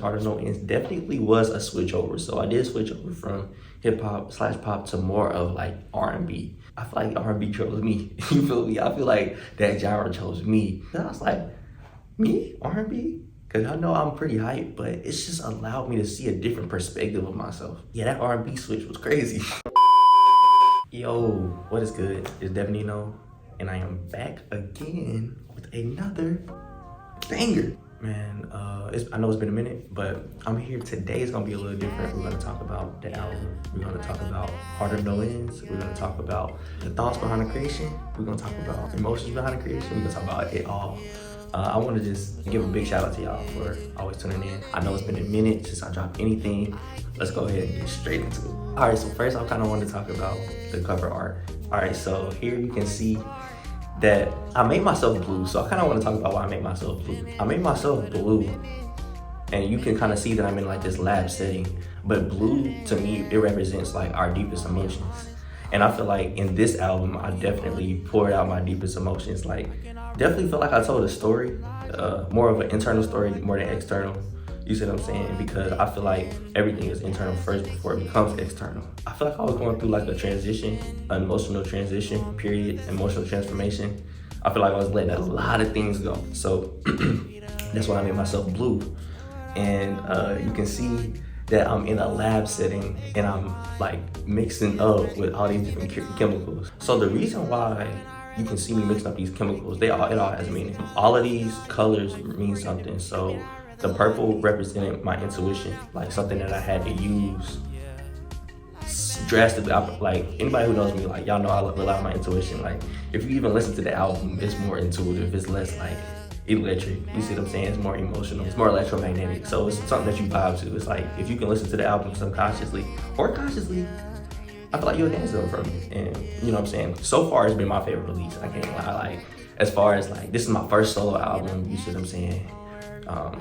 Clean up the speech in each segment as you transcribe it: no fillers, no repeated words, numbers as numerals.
Harder No Ends definitely was a switch over. So I did switch over from hip hop / pop to more of like R&B. I feel like R&B chose me. You feel me? I feel like that genre chose me. And I was like, me? R&B? Cause I know I'm pretty hyped, but it's just allowed me to see a different perspective of myself. Yeah, that R&B switch was crazy. Yo, what is good? It's Devinino, and I am back again with another banger. Man, I know it's been a minute, but I'm here today. It's gonna be a little different. We're gonna talk about the album. We're gonna talk about Harder No Ends. We're gonna talk about the thoughts behind the creation. We're gonna talk about emotions behind the creation. We're gonna talk about it all. I want to just give a big shout out to y'all for always tuning in. I know it's been a minute since I dropped anything. Let's go ahead and get straight into it. All right, so first I kind of wanted to talk about the cover art. All right, so here you can see that I made myself blue. So I kind of want to talk about why I made myself blue. I made myself blue, and you can kind of see that I'm in like this lab setting. But blue, to me, it represents like our deepest emotions. And I feel like in this album, I definitely poured out my deepest emotions. Like, definitely feel like I told a story, more of an internal story more than external. You see what I'm saying? Because I feel like everything is internal first before it becomes external. I feel like I was going through like a transition, an emotional transition period, emotional transformation. I feel like I was letting a lot of things go. So that's why I made myself blue. And you can see that I'm in a lab setting and I'm like mixing up with all these different chemicals. So the reason why you can see me mixing up these chemicals, it all has a meaning. All of these colors mean something. So the purple represented my intuition, like something that I had to use drastically. Like anybody who knows me, like y'all know I rely on my intuition. Like if you even listen to the album, it's more intuitive, it's less like electric. You see what I'm saying? It's more emotional, it's more electromagnetic. So it's something that you vibe to. It's like if you can listen to the album subconsciously or consciously, I feel like you'll dance to it from me. And you know what I'm saying? So far it's been my favorite release. I can't lie. Like as far as like this is my first solo album, you see what I'm saying?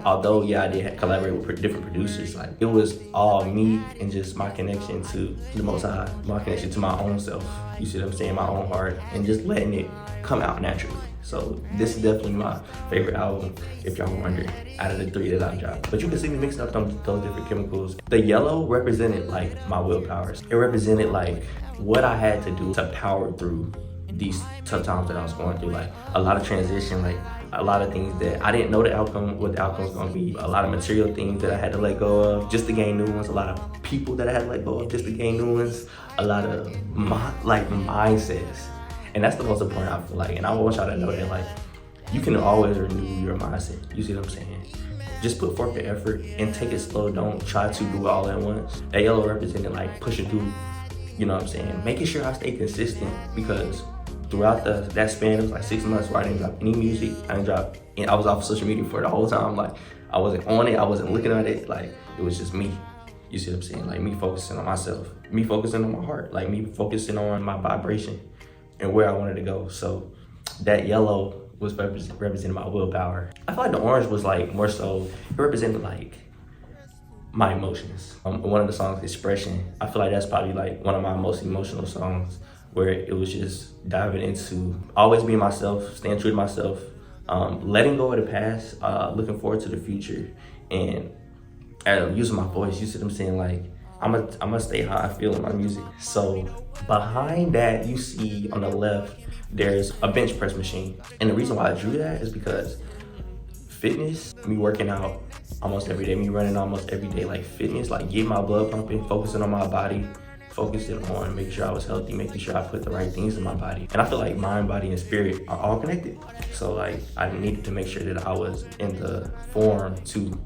Although yeah, I did collaborate with different producers, like it was all me and just my connection to the Most High, my connection to my own self, you see what I'm saying, my own heart, and just letting it come out naturally. So this is definitely my favorite album, if y'all were wondering, out of the 3 that I've dropped. But you can see me mixing up those different chemicals. The yellow represented like my willpowers. It represented like what I had to do to power through these tough times that I was going through, like a lot of transition, like a lot of things that I didn't know what the outcome was gonna be, a lot of material things that I had to let go of just to gain new ones, a lot of people that I had to let go of just to gain new ones, a lot of mindsets. And that's the most important, I feel like. And I want y'all to know that like you can always renew your mindset. You see what I'm saying? Just put forth the effort and take it slow. Don't try to do it all at once. That yellow represented like pushing through, you know what I'm saying? Making sure I stay consistent, because throughout that span, it was like 6 months where I didn't drop any music. I was off social media for the whole time. Like I wasn't on it, I wasn't looking at it. Like it was just me. You see what I'm saying? Like me focusing on myself, me focusing on my heart, like me focusing on my vibration and where I wanted to go. So that yellow was representing my willpower. I feel like the orange was like more so, it represented like my emotions. One of the songs, Expression, I feel like that's probably like one of my most emotional songs, where it was just diving into always being myself, staying true to myself, letting go of the past, looking forward to the future, and using my voice. You see what I'm saying? Like I'm gonna stay how I feel in my music. So behind that, you see on the left, there's a bench press machine. And the reason why I drew that is because fitness, me working out almost every day, me running almost every day, like fitness, like getting my blood pumping, focusing on my body, focusing on making sure I was healthy, making sure I put the right things in my body. And I feel like mind, body, and spirit are all connected. So like I needed to make sure that I was in the form to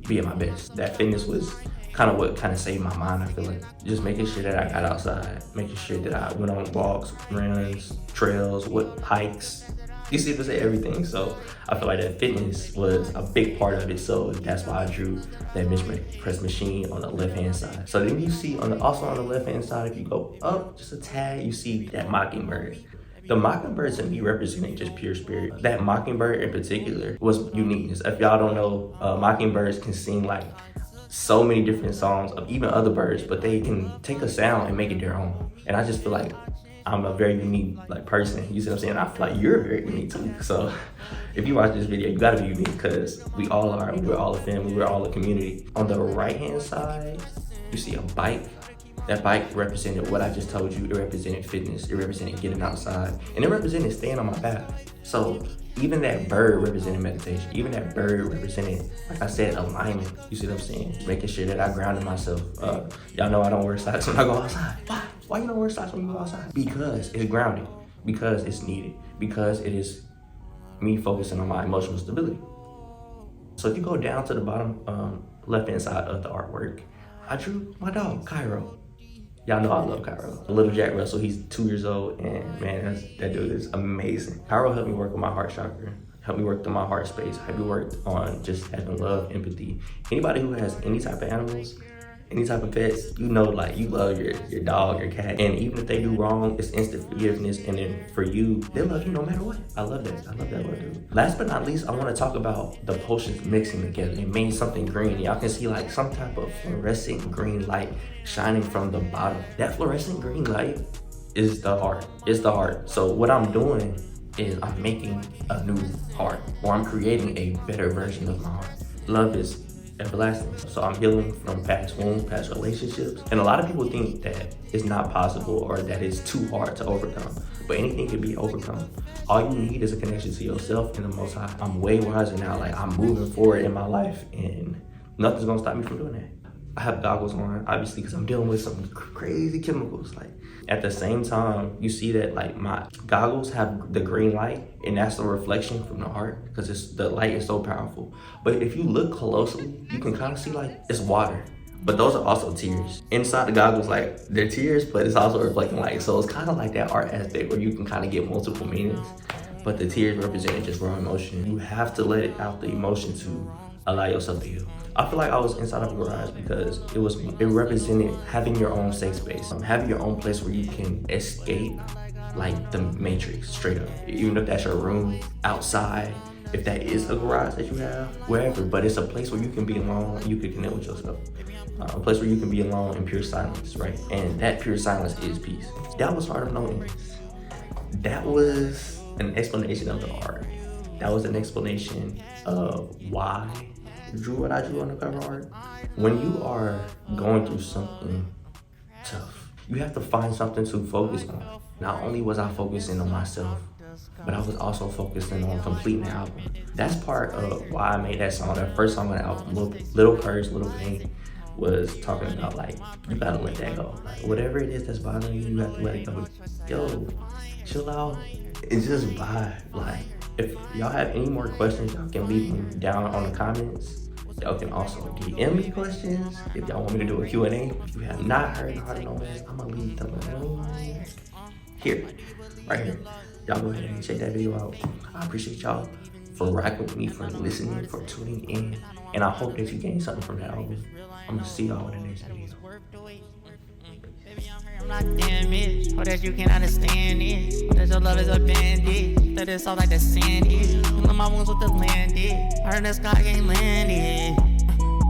be at my best. That fitness was kind of what saved my mind, I feel like. Just making sure that I got outside, making sure that I went on walks, runs, trails, hikes. You see what I'm saying? Everything. So I feel like that fitness was a big part of it. So that's why I drew that bench press machine on the left-hand side. So then you see also on the left-hand side, if you go up just a tad, you see that mockingbird. The mockingbird to me represented just pure spirit. That mockingbird in particular was uniqueness. If y'all don't know, mockingbirds can sing like so many different songs of even other birds, but they can take a sound and make it their own. And I just feel like I'm a very unique like person. You see what I'm saying? I feel like you're very unique too. So if you watch this video, you gotta be unique because we all are. We're all a family. We're all a community. On the right hand side, you see a bike. That bike represented what I just told you. It represented fitness. It represented getting outside. And it represented staying on my path. So even that bird represented meditation. Even that bird represented, like I said, alignment. You see what I'm saying? Making sure that I grounded myself. Y'all know I don't wear socks when I go outside. Why? Why you don't wear socks when you go outside? Because it's grounded. Because it's needed. Because it is me focusing on my emotional stability. So if you go down to the bottom left-hand side of the artwork, I drew my dog, Cairo. Y'all know I love Cairo. Little Jack Russell, he's 2 years old, and man, that dude is amazing. Cairo helped me work on my heart chakra, helped me work through my heart space, helped me work on just having love, empathy. Anybody who has any type of animals, any type of pets, you know, like you love your dog, your cat, and even if they do wrong, it's instant forgiveness, and then for you, they love you no matter what. I love that. I love that word, dude. Last but not least, I want to talk about the potions mixing together. It made something green. Y'all can see like some type of fluorescent green light shining from the bottom. That fluorescent green light is the heart. It's the heart. So what I'm doing is I'm making a new heart, or I'm creating a better version of my heart. Love is everlasting. So I'm healing from past wounds, past relationships. And a lot of people think that it's not possible or that it's too hard to overcome. But anything can be overcome. All you need is a connection to yourself and the Most High. I'm way wiser now. Like I'm moving forward in my life and nothing's gonna stop me from doing that. I have goggles on, obviously, because I'm dealing with some crazy chemicals. Like at the same time, you see that like my goggles have the green light, and that's the reflection from the heart, because the light is so powerful. But if you look closely, you can kind of see like it's water, but those are also tears. Inside the goggles, like they're tears, but it's also reflecting light. So it's kind of like that art aspect where you can kind of get multiple meanings, but the tears represent just raw emotion. You have to let it out, the emotion, to allow yourself to heal. I feel like I was inside of a garage because it represented having your own safe space, having your own place where you can escape like the Matrix straight up. Even if that's your room, outside, if that is a garage that you have, wherever, but it's a place where you can be alone, you can connect with yourself. A place where you can be alone in pure silence, right? And that pure silence is peace. That was Art of Knowing. That was an explanation of the art. That was an explanation of why I drew what I drew on the cover art. When you are going through something tough, you have to find something to focus on. Not only was I focusing on myself, but I was also focusing on completing the album. That's part of why I made that song. That first song on the album, Little Curse, Little Pain, was talking about like, you gotta let that go. Like whatever it is that's bothering you, you have to let it go. Yo, chill out. It's just vibe. Like, if y'all have any more questions, y'all can leave them down on the comments. Y'all can also DM me questions. If y'all want me to do a Q&A, if you have not heard the Art of Knowing, I'm gonna leave them here, right here. Y'all go ahead and check that video out. I appreciate y'all for rocking with me, for listening, for tuning in. And I hope that you gained something from that album. I'm gonna see y'all in the next video. I'm not damaged, or that you can understand it. That your love is a bandit, that it's all like the sand is. Healing my wounds with the land is. Heard the sky ain't landed.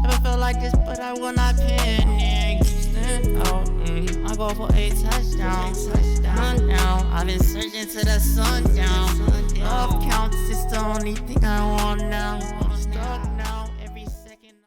Never felt like this, but I will not panic. Stand out, I go for a touchdown. Sundown, I've been searching to the sundown. Love counts, it's the only thing I want now.